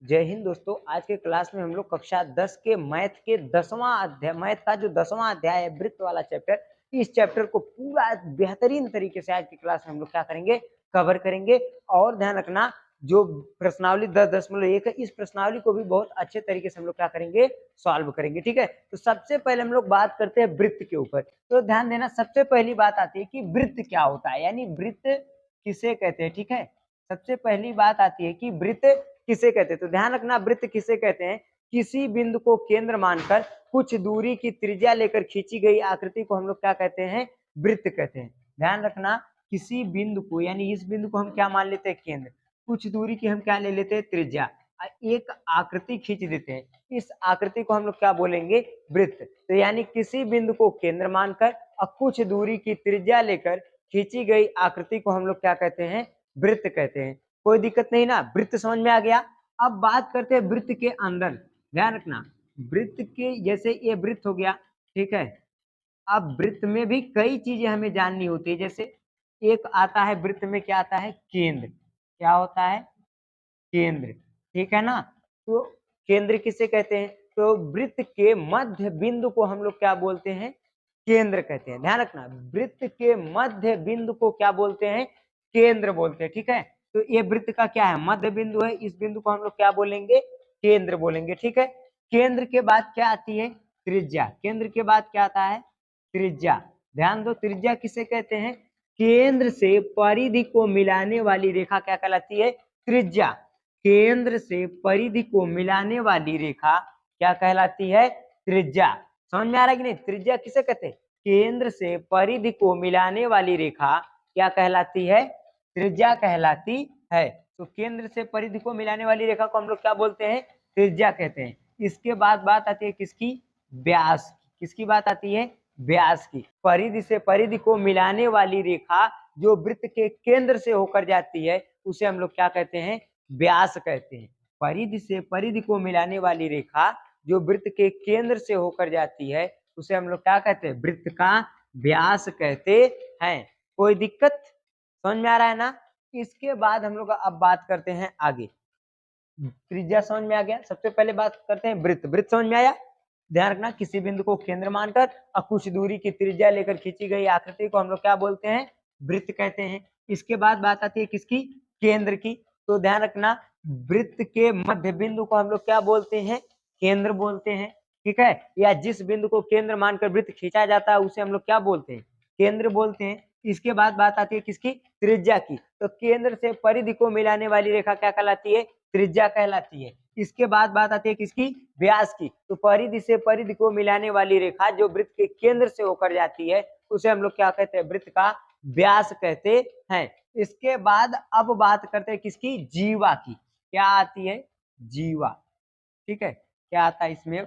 जय हिंद दोस्तों। आज के क्लास में हम लोग कक्षा 10 के मैथ के 10वां अध्याय, मैथ का जो 10वां अध्याय है वृत्त वाला चैप्टर, इस चैप्टर को पूरा बेहतरीन तरीके से आज की क्लास में हम लोग क्या करेंगे, कवर करेंगे। और ध्यान रखना, जो प्रश्नावली 10.1 है, इस प्रश्नावली को भी बहुत अच्छे तरीके से हम लोग क्या करेंगे, सॉल्व करेंगे। ठीक है, तो सबसे पहले हम लोग बात करते हैं वृत्त के ऊपर। तो ध्यान देना, सबसे पहली बात आती है कि वृत्त क्या होता है, यानी वृत्त किसे कहते हैं। ठीक है, सबसे पहली बात आती है कि वृत्त किसे कहते हैं। तो ध्यान रखना, वृत्त किसे कहते हैं, किसी बिंदु को केंद्र मानकर कुछ दूरी की त्रिज्या लेकर खींची गई आकृति को हम लोग क्या कहते हैं, वृत्त कहते हैं। ध्यान रखना, किसी बिंदु को, यानी इस बिंदु को हम क्या मान लेते हैं, केंद्र, कुछ दूरी की हम क्या ले लेते हैं, त्रिज्या, एक आकृति खींच देते हैं, इस आकृति को हम लोग क्या बोलेंगे, वृत्त। तो यानी किसी बिंदु को केंद्र मानकर और कुछ दूरी की त्रिज्या लेकर खींची गई आकृति को हम लोग क्या कहते हैं, वृत्त कहते हैं। कोई दिक्कत नहीं ना, वृत्त समझ में आ गया। अब बात करते हैं वृत्त के अंदर। ध्यान रखना, वृत्त के, जैसे ये वृत्त हो गया, ठीक है। अब वृत्त में भी कई चीजें हमें जाननी होती है। जैसे एक आता है वृत्त में, क्या आता है, केंद्र। क्या होता है, केंद्र। ठीक है ना, तो केंद्र किसे कहते हैं, तो वृत्त के मध्य बिंदु को हम लोग क्या बोलते हैं, केंद्र कहते हैं। ध्यान रखना, वृत्त के मध्य बिंदु को क्या बोलते हैं, केंद्र बोलते हैं। ठीक है, तो ये वृत्त का क्या है, मध्य बिंदु है, इस बिंदु को हम लोग क्या बोलेंगे, केंद्र बोलेंगे। ठीक है, केंद्र के बाद क्या आती है, त्रिज्या। केंद्र के बाद क्या आता है, त्रिज्या। ध्यान दो, त्रिज्या किसे कहते हैं, केंद्र से परिधि को मिलाने वाली रेखा क्या कहलाती है, त्रिज्या। केंद्र से परिधि को मिलाने वाली रेखा क्या कहलाती है, त्रिज्या। समझ में आ रहा है कि नहीं, त्रिज्या किसे कहते हैं, केंद्र से परिधि को मिलाने वाली रेखा क्या कहलाती है, त्रिज्या कहलाती है। तो केंद्र से परिधि को मिलाने वाली रेखा को हम लोग क्या बोलते हैं, त्रिज्या कहते हैं। इसके बाद बात आती है किसकी, व्यास की। किसकी बात आती है, व्यास की। परिधि से परिधि को मिलाने वाली रेखा जो वृत्त के केंद्र से होकर जाती है, उसे हम लोग क्या कहते हैं, व्यास कहते हैं। परिधि से परिधि को मिलाने वाली रेखा जो वृत्त के केंद्र से होकर जाती है, उसे हम लोग क्या कहते हैं, वृत्त का व्यास कहते हैं। कोई दिक्कत, समझ में आ रहा है ना। इसके बाद हम लोग अब बात करते हैं आगे। त्रिज्या समझ में आ गया, सबसे पहले बात करते हैं वृत्त। वृत्त समझ में आया। ध्यान रखना, किसी बिंदु को केंद्र मानकर और कुछ दूरी की त्रिज्या लेकर खींची गई आकृति को हम लोग क्या बोलते हैं, वृत्त कहते हैं। इसके बाद बात आती है किसकी, केंद्र की। तो ध्यान रखना, वृत्त के मध्य बिंदु को हम लोग क्या बोलते हैं, केंद्र बोलते हैं। ठीक है, या जिस बिंदु को केंद्र मानकर वृत्त खींचा जाता है उसे हम लोग क्या बोलते हैं, केंद्र बोलते हैं। इसके बाद बात आती है किसकी, त्रिज्या की। तो केंद्र से परिधि को मिलाने वाली रेखा क्या कहलाती है, त्रिज्या कहलाती है। इसके बाद बात आती है किसकी, व्यास की। तो परिधि से परिधि को मिलाने वाली रेखा जो वृत्त के केंद्र से होकर जाती है, उसे हम लोग क्या कहते हैं, वृत्त का व्यास कहते हैं। इसके बाद अब बात करते हैं किसकी, जीवा की। क्या आती है, जीवा। ठीक है, क्या आता है इसमें,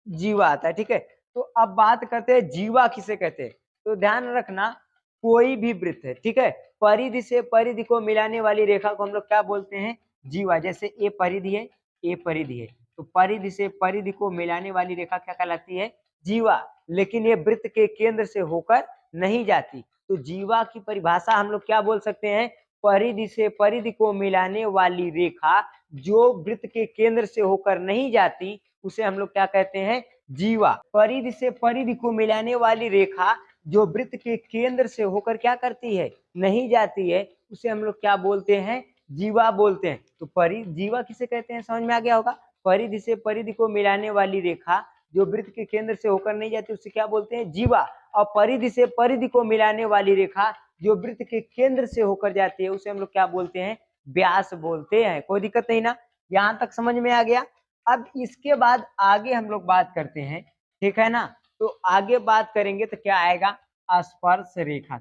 जीवा आता है। ठीक है, तो अब बात करते हैं जीवा किसे कहते हैं। तो ध्यान रखना, कोई भी वृत्त है, ठीक है, परिधि से परिधि को मिलाने वाली रेखा को हम लोग क्या बोलते हैं, जीवा। जैसे ये परिधि है, ये परिधि है, तो परिधि से परिधि को मिलाने वाली रेखा क्या कहलाती है, जीवा। लेकिन ये वृत्त के केंद्र से होकर नहीं जाती, तो जीवा की परिभाषा हम लोग क्या बोल सकते हैं, परिधि से परिधि को मिलाने वाली रेखा जो वृत्त के केंद्र से होकर नहीं जाती, उसे हम लोग क्या कहते हैं, जीवा। परिधि से परिधि को मिलाने वाली रेखा जो वृत्त के केंद्र से होकर क्या करती है, नहीं जाती है, उसे हम लोग क्या बोलते हैं, जीवा बोलते हैं। तो जीवा किसे कहते हैं, समझ में आ गया होगा। परिधि से परिधि को मिलाने वाली रेखा जो वृत्त के केंद्र से होकर नहीं जाती, उसे क्या बोलते हैं, जीवा। और परिधि से परिधि को मिलाने वाली रेखा जो वृत्त के केंद्र से होकर जाती है, उसे हम लोग क्या बोलते हैं, व्यास बोलते हैं। कोई दिक्कत नहीं ना, यहाँ तक समझ में आ गया। अब इसके बाद आगे हम लोग बात करते हैं, ठीक है ना। तो आगे बात करेंगे तो क्या आएगा, स्पर्श रेखा।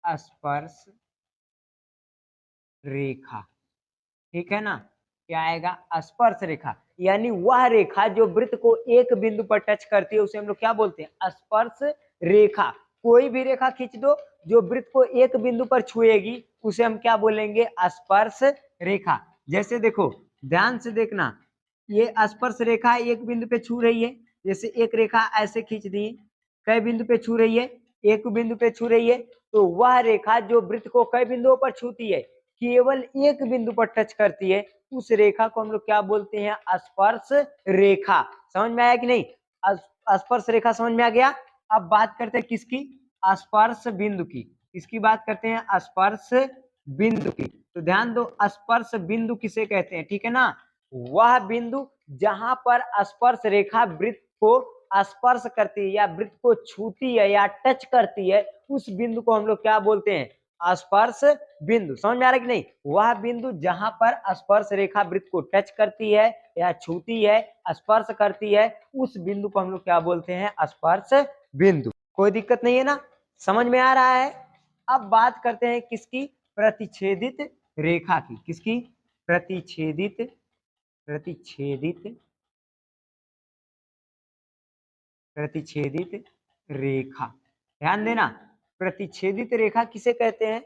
स्पर्श रेखा, ठीक है ना, क्या आएगा, स्पर्श रेखा। यानी वह रेखा जो वृत्त को एक बिंदु पर टच करती है, उसे हम लोग क्या बोलते हैं, स्पर्श रेखा। कोई भी रेखा खींच दो जो वृत्त को एक बिंदु पर छुएगी, उसे हम क्या बोलेंगे, स्पर्श रेखा। जैसे देखो, ध्यान से देखना, ये स्पर्श रेखा एक बिंदु पे छू रही है। जैसे एक रेखा ऐसे खींच दी, कई बिंदु पे छू रही है, एक बिंदु पे छू रही है। तो वह रेखा जो वृत्त को कई बिंदुओं पर छूती है, केवल एक बिंदु पर टच करती है, उस रेखा को हम लोग क्या बोलते हैं? स्पर्श रेखा। समझ में आया कि नहीं? स्पर्श रेखा समझ में आ गया। अब बात करते हैं किसकी? स्पर्श बिंदु की। किसकी बात करते हैं? स्पर्श बिंदु की। तो ध्यान दो, स्पर्श बिंदु किसे कहते हैं? ठीक है ना? वह बिंदु जहां पर स्पर्श रेखा वृत्त को स्पर्श करती है या वृत्त को छूती है या टच करती है, उस बिंदु को हम लोग क्या बोलते हैं? स्पर्श बिंदु। समझ में आ रहा है कि नहीं? वह बिंदु जहां पर स्पर्श रेखा वृत्त को टच करती है या छूती है, स्पर्श करती है, उस बिंदु को हम लोग क्या बोलते हैं? स्पर्श बिंदु। कोई दिक्कत नहीं है ना? समझ में आ रहा है? अब बात करते हैं किसकी? प्रतिच्छेदित रेखा की। किसकी? प्रतिच्छेदित प्रतिच्छेदित प्रतिच्छेदित रेखा। ध्यान देना, प्रतिच्छेदित रेखा किसे कहते हैं?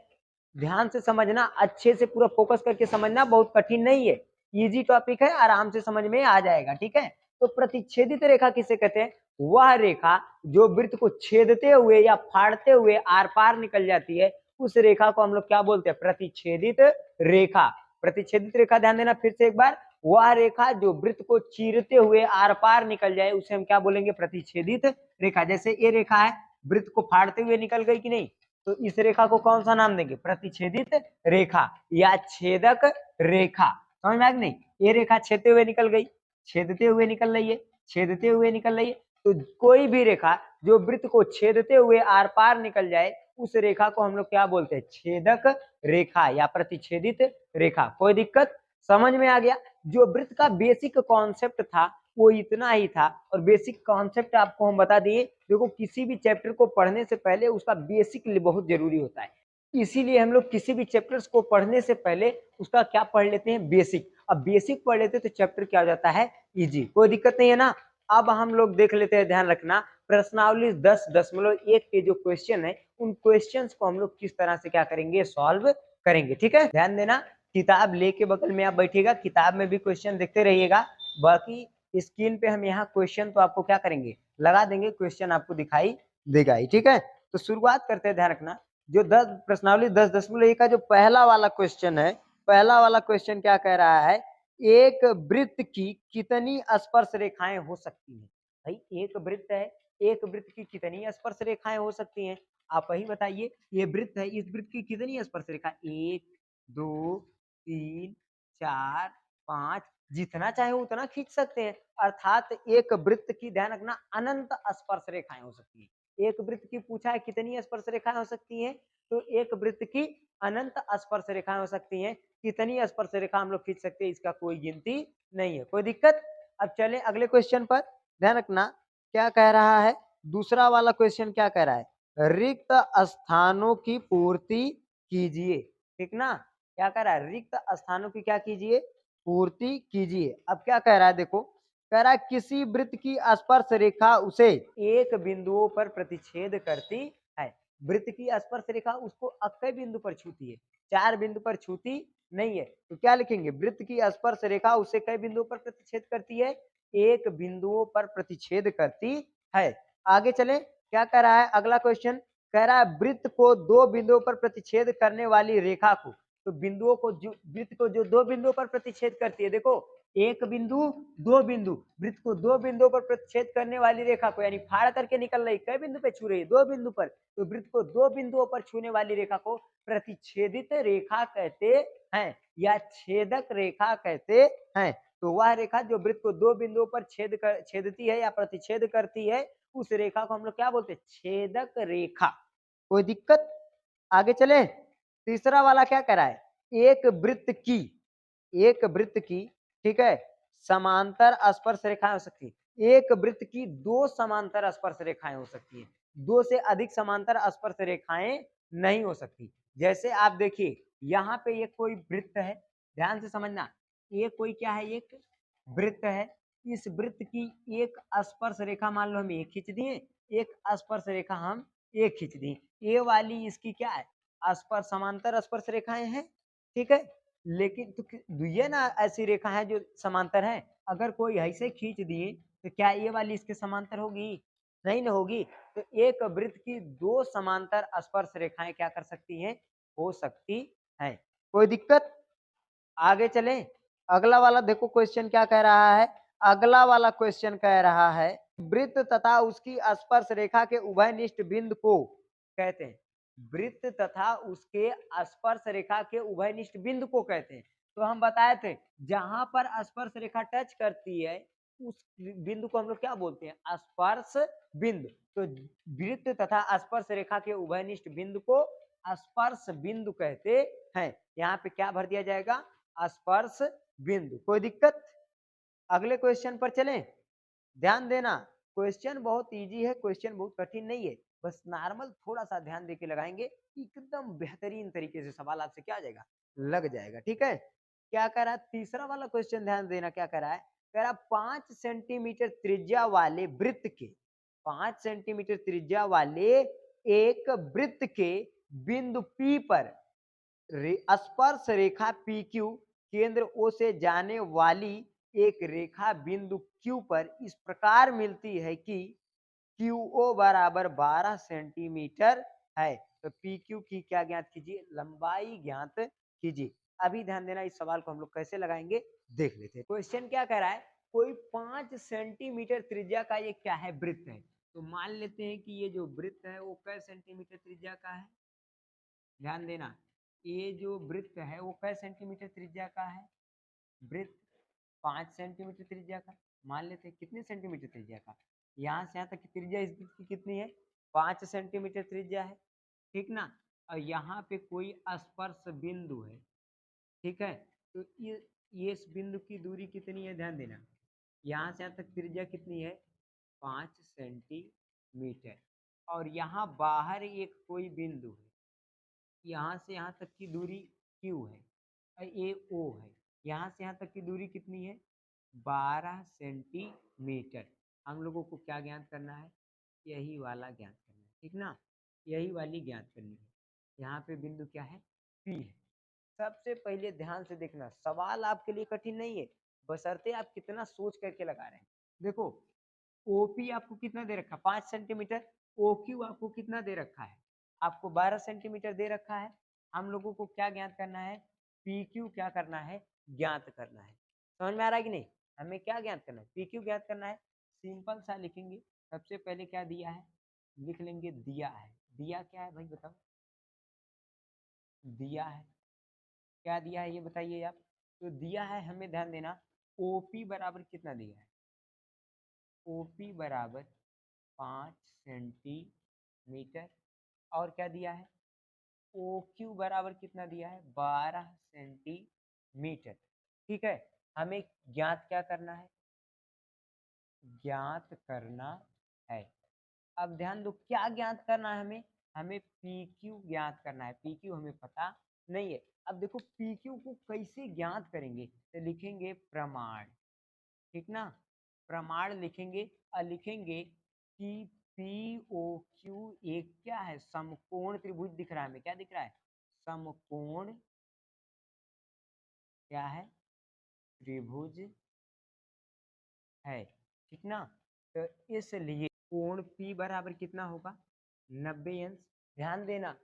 ध्यान से समझना, अच्छे से पूरा फोकस करके समझना, बहुत कठिन नहीं है, इजी टॉपिक है, आराम से समझ में आ जाएगा। ठीक है? तो प्रतिच्छेदित रेखा किसे कहते हैं? वह रेखा जो वृत्त को छेदते हुए या फाड़ते हुए आर पार निकल जाती है, उस रेखा को हम लोग क्या बोलते हैं? प्रतिच्छेदित रेखा। प्रतिच्छेदित रेखा, ध्यान देना फिर से एक बार, वह रेखा जो वृत्त को चीरते हुए आर पार निकल जाए, उसे हम क्या बोलेंगे? प्रतिच्छेदित रेखा। जैसे ये रेखा है, वृत्त को फाड़ते हुए निकल गई कि नहीं, तो इस रेखा को कौन सा नाम देंगे? प्रतिच्छेदित रेखा या छेदक रेखा। समझ में आ गई नहीं? ये रेखा छेदते हुए निकल गई, छेदते हुए निकल रही है, छेदते हुए निकल रही है, तो कोई भी रेखा जो वृत्त को छेदते हुए आर पार निकल जाए, उस रेखा को हम लोग क्या बोलते हैं? छेदक रेखा या प्रतिच्छेदित रेखा। कोई दिक्कत? समझ में आ गया? जो वृत्त का बेसिक कॉन्सेप्ट था वो इतना ही था, और बेसिक कॉन्सेप्ट आपको हम बता दिए। देखो, किसी भी चैप्टर को पढ़ने से पहले उसका बेसिक बहुत जरूरी होता है, इसीलिए हम लोग किसी भी चैप्टर्स को पढ़ने से पहले उसका क्या पढ़ लेते हैं? बेसिक। अब बेसिक पढ़ लेते हैं तो चैप्टर क्या हो जाता है? इजी। कोई दिक्कत नहीं है ना? अब हम लोग देख लेते हैं, ध्यान रखना, प्रश्नावली 10.1 के जो क्वेश्चन है, उन क्वेश्चंस को हम लोग किस तरह से क्या करेंगे? सॉल्व करेंगे। ठीक है? ध्यान देना, किताब लेके बगल में आप बैठिएगा, किताब में भी क्वेश्चन देखते रहिएगा। बाकी स्क्रीन पे हम यहाँ क्वेश्चन तो आपको क्या करेंगे? लगा देंगे, क्वेश्चन आपको दिखाई देगा ही। ठीक है? तो शुरुआत करते हैं, ध्यान रखना, जो 10 प्रश्नावली 10.1 का जो पहला वाला क्वेश्चन है, पहला वाला क्वेश्चन क्या कह रहा है? एक वृत्त की कितनी स्पर्श रेखाएं हो सकती हैं? भाई एक वृत्त है, एक वृत्त की कितनी स्पर्श रेखाएं हो सकती हैं? आप वही बताइए। ये वृत्त है, इस वृत्त की कितनी स्पर्श रेखा? 1 2 3 4 5, जितना चाहे उतना खींच सकते हैं। अर्थात एक वृत्त की, ध्यान रखना, अनंत स्पर्श रेखाएं हो सकती हैं। एक वृत्त की पूछा है कितनी स्पर्श रेखाएं हो सकती हैं, तो एक वृत्त की अनंत स्पर्श रेखाएं हो सकती हैं। कितनी स्पर्श रेखा हम लोग खींच सकते हैं, इसका कोई गिनती नहीं है। कोई दिक्कत? अब चले अगले क्वेश्चन पर, ध्यान रखना क्या कह रहा है। दूसरा वाला क्वेश्चन क्या कह रहा है? रिक्त स्थानों की पूर्ति कीजिए। ठीक ना? क्या कह रहा है? रिक्त स्थानों की क्या कीजिए? पूर्ति कीजिए। अब क्या कह रहा है? देखो, कह रहा है किसी वृत्त की स्पर्श रेखा उसे एक बिंदुओं पर प्रतिच्छेद करती है। वृत्त की स्पर्श रेखा उसको कई बिंदु पर छूती है? 4 बिंदु पर छूती नहीं है। तो क्या लिखेंगे? वृत्त की स्पर्श रेखा उसे कई बिंदुओं पर प्रतिच्छेद करती है? एक बिंदुओं पर प्रतिच्छेद करती है। आगे चले, क्या कह रहा है अगला क्वेश्चन? कह रहा है वृत्त को 2 बिंदुओं पर प्रतिच्छेद करने वाली रेखा को, तो बिंदुओं को, जो वृत्त को जो 2 बिंदुओं पर प्रतिच्छेद करती है, देखो, एक बिंदु, 2 बिंदु, वृत्त को 2 बिंदुओं पर प्रतिच्छेद करने वाली रेखा को, यानी फाड़ करके निकल रही, कई बिंदु पे छू रही है? 2 बिंदु पर। तो वृत्त को 2 बिंदुओं पर छूने वाली रेखा को प्रतिच्छेदित रेखा कहते हैं या छेदक रेखा कहते हैं। तो वह रेखा जो वृत्त को 2 बिंदुओं पर छेदती है या प्रतिच्छेद करती है, उस रेखा को हम लोग क्या बोलते हैं? छेदक रेखा। कोई दिक्कत? आगे चले, तीसरा वाला क्या कह रहा है? एक वृत्त की, एक वृत्त की, ठीक है, समांतर स्पर्श रेखाएं हो सकती है। एक वृत्त की 2 समांतर स्पर्श रेखाएं हो सकती है, 2 से अधिक समांतर स्पर्श रेखाएं नहीं हो सकती। जैसे आप देखिए, यहाँ पे एक कोई वृत्त है, ध्यान से समझना, ये कोई क्या है? एक वृत्त है। इस वृत्त की एक स्पर्श रेखा मान लो हम एक खींच दिए, एक स्पर्श रेखा हम एक खींच दिए, ये वाली इसकी क्या है? स्पर्श, समांतर स्पर्श रेखाएं हैं। ठीक है? लेकिन तो ये ना ऐसी रेखा है जो समांतर है। अगर कोई ऐसे खींच दिए तो क्या ये वाली इसके समांतर होगी? नहीं ना होगी। तो एक वृत्त की 2 समांतर स्पर्श रेखाएं क्या कर सकती हैं? हो सकती हैं। कोई दिक्कत? आगे चलें। अगला वाला देखो क्वेश्चन क्या कह रहा है। अगला वाला क्वेश्चन कह रहा है वृत्त तथा उसकी स्पर्श रेखा के उभयनिष्ठ बिंदु को कहते हैं। वृत्त तथा उसके स्पर्श रेखा के उभयनिष्ठ बिंदु को कहते हैं। तो हम बताए थे जहां पर स्पर्श रेखा टच करती है उस बिंदु को हम लोग क्या बोलते हैं, स्पर्श बिंदु। तो वृत्त तथा स्पर्श रेखा के उभयनिष्ठ बिंदु को स्पर्श बिंदु कहते हैं। यहाँ पे क्या भर दिया जाएगा, स्पर्श बिंदु। कोई दिक्कत? अगले क्वेश्चन पर चलें। ध्यान देना, क्वेश्चन बहुत इजी है, क्वेश्चन बहुत कठिन नहीं है, बस नॉर्मल थोड़ा सा ध्यान देके लगाएंगे, एकदम बेहतरीन तरीके से सवाल आपसे क्या आ जाएगा, लग जाएगा। ठीक है, क्या कह रहा है तीसरा वाला क्वेश्चन, ध्यान देना क्या कह रहा है। कह रहा 5 सेंटीमीटर त्रिज्या वाले वृत्त के, 5 सेंटीमीटर त्रिज्या वाले एक वृत्त के बिंदु P पर स्पर्श रेखा PQ केंद्र O से जाने वाली एक रेखा बिंदु Q पर इस प्रकार मिलती है कि QO बराबर 12 सेंटीमीटर है। तो PQ की क्या ज्ञात कीजिए, लंबाई ज्ञात कीजिए। अभी ध्यान देना, इस सवाल को हम लोग कैसे लगाएंगे देख लेते हैं। क्वेश्चन क्या कह रहा है, कोई 5 सेंटीमीटर त्रिज्या का ये क्या है, वृत्त है। तो मान लेते हैं कि ये जो वृत्त है वो कै सेंटीमीटर त्रिज्या का है। ध्यान देना, ये जो वृत्त है वो कै सेंटीमीटर त्रिज्या का है, वृत्त 5 सेंटीमीटर त्रिज्या का। मान लेते हैं कितने सेंटीमीटर त्रिज्या का, यहाँ से यहाँ तक की त्रिज्या इस वृत्त की कितनी है, 5 सेंटीमीटर त्रिज्या है, ठीक ना। और यहाँ पे कोई स्पर्श बिंदु है, ठीक है। तो ये इस बिंदु की दूरी कितनी है, ध्यान देना, यहाँ से यहाँ तक त्रिज्या कितनी है, 5 सेंटीमीटर। और यहाँ बाहर एक कोई बिंदु है, यहाँ से यहाँ तक की दूरी Q है और ये O है, यहाँ से यहाँ तक की दूरी कितनी है, 12 सेंटीमीटर। हम लोगों को क्या ज्ञात करना है, यही वाला ज्ञात करना है, ठीक ना, यही वाली ज्ञात करनी है। यहाँ पे बिंदु क्या है, P है। सबसे पहले ध्यान से देखना, सवाल आपके लिए कठिन नहीं है, बशर्ते आप कितना सोच करके लगा रहे हैं। देखो OP आपको कितना दे रखा है, 5 सेंटीमीटर। OQ आपको कितना दे रखा है, आपको 12 सेंटीमीटर दे रखा है। हम लोगों को क्या ज्ञात करना है, PQ क्या करना है, ज्ञात करना है। समझ में आ रहा है कि नहीं, हमें क्या ज्ञात करना है, PQ ज्ञात करना है। सिंपल सा लिखेंगे, सबसे पहले क्या दिया है, लिख लेंगे दिया है। दिया क्या है भाई बताओ, दिया है, क्या दिया है ये बताइए आप। तो दिया है हमें, ध्यान देना, OP बराबर कितना दिया है, OP बराबर 5 सेंटीमीटर। और क्या दिया है, OQ बराबर कितना दिया है, 12 सेंटीमीटर। ठीक है, हमें ज्ञात क्या करना है, ज्ञात करना है। अब ध्यान दो, क्या ज्ञात करना है हमें, हमें PQ ज्ञात करना है। PQ हमें पता नहीं है। अब देखो PQ को कैसे ज्ञात करेंगे, तो लिखेंगे प्रमाण, ठीक ना, प्रमाण लिखेंगे और लिखेंगे कि POQ एक क्या है, समकोण त्रिभुज दिख रहा है हमें, क्या दिख रहा है, समकोण क्या है, त्रिभुज है, ठीक ना। तो इसलिए कोण P बराबर कितना होगा, 90 अंश। ध्यान देना,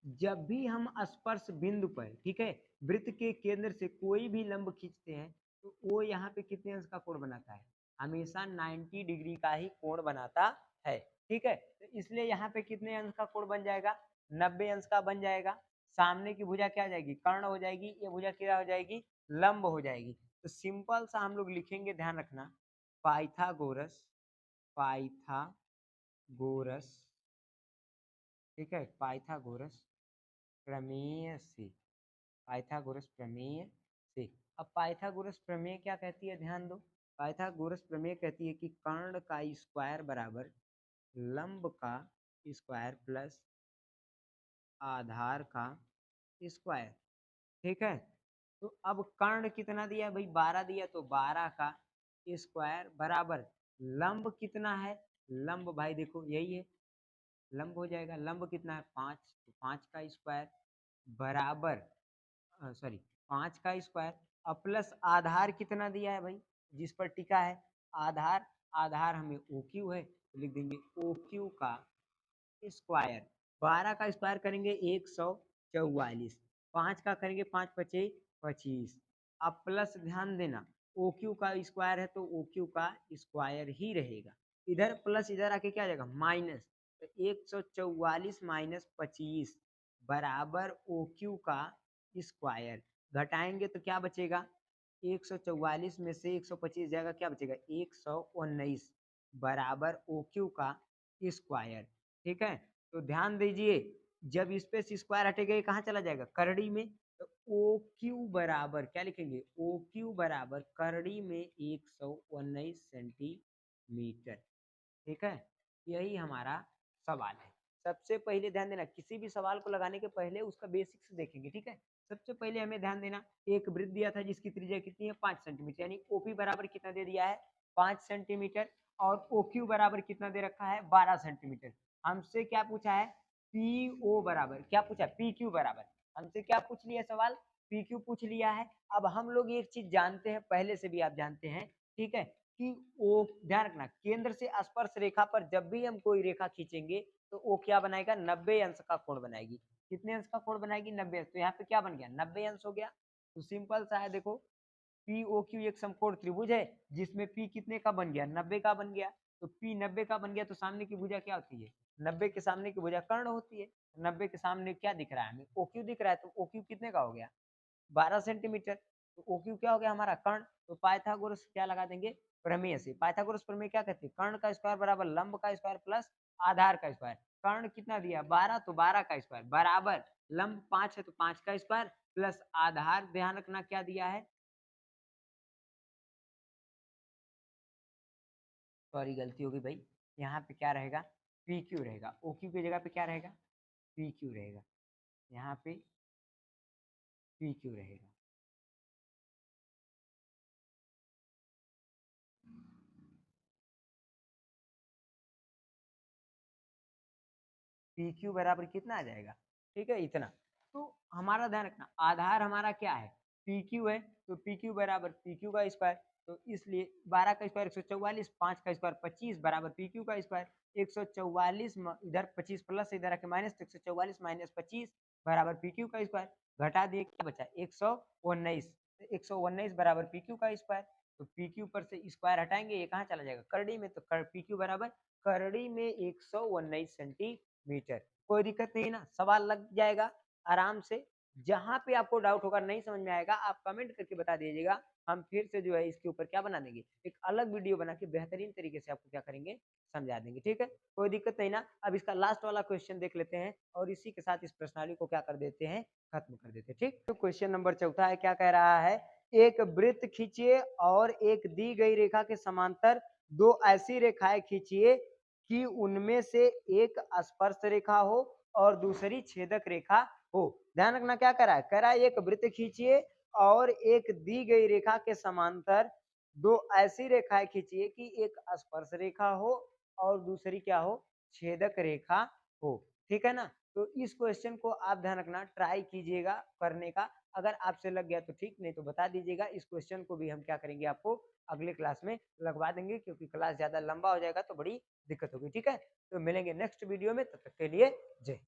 जब भी हम स्पर्श बिंदु पर, ठीक है, वृत्त के केंद्र से कोई भी लंब खींचते हैं तो वो यहाँ पे कितने अंश का कोण बनाता है, हमेशा 90 डिग्री का ही कोण बनाता है। ठीक है, तो इसलिए यहाँ पे कितने अंश का कोण बन जाएगा, 90 अंश का बन जाएगा। सामने की भुजा क्या हो जाएगी, कर्ण हो जाएगी, ये भुजा क्या हो जाएगी, लंब हो जाएगी। तो सिंपल सा हम लोग लिखेंगे, ध्यान रखना, पाइथागोरस, पाइथागोरस, ठीक है, पाइथागोरस प्रमेय से, पाइथागोरस प्रमेय से। अब पाइथागोरस प्रमेय क्या कहती है, ध्यान दो, पाइथागोरस प्रमेय कहती है कि कर्ण का स्क्वायर बराबर लंब का स्क्वायर प्लस आधार का स्क्वायर। ठीक है, तो अब कर्ण कितना दिया भाई, 12 दिया, तो 12 का स्क्वायर बराबर लंब कितना है, लंब भाई देखो यही है, लंब हो जाएगा, लंब कितना है 5, तो 5 का स्क्वायर बराबर, सॉरी 5 का स्क्वायर, और प्लस आधार कितना दिया है भाई, जिस पर टिका है आधार, आधार हमें OQ है, तो लिख देंगे OQ का स्क्वायर। 12 का स्क्वायर करेंगे 144, 5 का करेंगे 5 पचे 25, अब प्लस ध्यान देना, ओ क्यू का स्क्वायर है तो ओ क्यू का स्क्वायर ही रहेगा, इधर प्लस इधर आके क्या आ जाएगा माइनस, तो 144 माइनस 25 बराबर ओ क्यू का स्क्वायर, घटाएंगे तो क्या बचेगा, 144 में से 125 जाएगा, क्या बचेगा 119 बराबर ओ क्यू का स्क्वायर। ठीक है, तो ध्यान दीजिए जब इस पे स्क्वायर हटेगा ये कहाँ चला जाएगा करड़ी में, तो ओ क्यू बराबर क्या लिखेंगे, ओ क्यू बराबर करड़ी में 119 सेंटीमीटर। ठीक है, यही हमारा सवाल है। सबसे पहले ध्यान देना, किसी भी सवाल को लगाने के पहले उसका बेसिक्स देखेंगे। ठीक है, सबसे पहले हमें ध्यान देना, एक वृत्त दिया था जिसकी त्रिज्या कितनी है 5 सेंटीमीटर, यानी ओपी बराबर कितना दे दिया है 5 सेंटीमीटर, और ओक्यू बराबर कितना दे रखा है 12 सेंटीमीटर। हमसे क्या पूछा है, पीओ बराबर क्या पूछा है, पी क्यू बराबर, हमसे क्या पूछ लिया सवाल, पी क्यू पूछ लिया है। अब हम लोग एक चीज जानते हैं, पहले से भी आप जानते हैं, ठीक है, कि ओ ध्यान रखना, केंद्र से स्पर्श रेखा पर जब भी हम कोई रेखा खींचेंगे तो वो क्या बनाएगा 90 अंश का कोण बनाएगी। कितने अंश का कोण बनाएगी 90 अंश, तो यहाँ पे क्या बन गया 90 अंश हो गया। तो सिंपल सा है, देखो पी ओ क्यू एक समकोण त्रिभुज है जिसमें पी कितने का बन गया 90 का बन गया, तो पी 90 का बन गया तो सामने की भुजा क्या होती है 90 के सामने की भुजा कर्ण होती है। 90 के सामने क्या दिख रहा है हमें, ओ क्यू दिख रहा है, तो ओ क्यू कितने का हो गया 12 सेंटीमीटर, तो ओ क्यू क्या हो गया हमारा कर्ण। तो पाइथागोरस क्या लगा देंगे प्रमेय से, पाइथागोरस प्रमेय क्या कहते हैं, कर्ण का स्क्वायर बराबर लंब का स्क्वायर प्लस आधार का स्क्वायर। कर्ण कितना दिया 12, तो 12 का स्क्वायर बराबर लंब 5 है तो 5 का स्क्वायर प्लस आधार ध्यान रखना क्या दिया है, सॉरी गलती होगी भाई, यहाँ पे क्या रहेगा पी क्यू रहेगा, ओ क्यू की जगह पे क्या रहेगा पी क्यू रहेगा, यहाँ पे पी क्यू रहेगा। पी क्यू बराबर कितना आ जाएगा, ठीक है इतना। तो हमारा ध्यान रखना आधार हमारा क्या है पी क्यू है, तो पी क्यू बराबर पी क्यू का स्क्वायर, तो इसलिए 12 का स्क्वायर 144, 5 का स्क्वायर 25 बराबर पी क्यू का स्क्वायर। 144 इधर 25 प्लस इधर आके माइनस, तो 144 माइनस 25 बराबर पी क्यू का स्क्वायर। घटा दिए क्या बचा 119, 119 बराबर पी क्यू का स्क्वायर। तो पी क्यू पर से स्क्वायर हटाएंगे ये कहाँ चला जाएगा करड़ी में, तो पी क्यू बराबर करड़ी में 119 सेंटीमीटर। कोई दिक्कत नहीं ना, सवाल लग जाएगा आराम से। जहां पे आपको डाउट होगा नहीं समझ में आएगा आप कमेंट करके बता दीजिएगा, हम फिर से जो है इसके ऊपर क्या बना देंगे एक अलग वीडियो बना के बेहतरीन तरीके से आपको क्या करेंगे समझा देंगे। ठीक है, कोई दिक्कत नहीं ना। अब इसका लास्ट वाला क्वेश्चन देख लेते हैं और इसी के साथ इस प्रश्नावली को क्या कर देते हैं खत्म कर देते हैं। ठीक, तो क्वेश्चन नंबर 4 है, क्या कह रहा है, एक वृत्त खींचिए और एक दी गई रेखा के समांतर दो ऐसी रेखाएं खींचिए कि उनमें से एक स्पर्श रेखा हो और दूसरी छेदक रेखा हो। ध्यान रखना क्या कह रहा है, कह रहा है एक वृत्त खींचिए और एक दी गई रेखा के समांतर दो ऐसी रेखाएं खींचिए कि एक स्पर्श रेखा हो और दूसरी क्या हो छेदक रेखा हो। ठीक है ना, तो इस क्वेश्चन को आप ध्यान रखना ट्राई कीजिएगा करने का, अगर आपसे लग गया तो ठीक, नहीं तो बता दीजिएगा। इस क्वेश्चन को भी हम क्या करेंगे आपको अगले क्लास में लगवा देंगे, क्योंकि क्लास ज्यादा लंबा हो जाएगा तो बड़ी दिक्कत होगी। ठीक है, तो मिलेंगे नेक्स्ट वीडियो में, तब तक के लिए जय।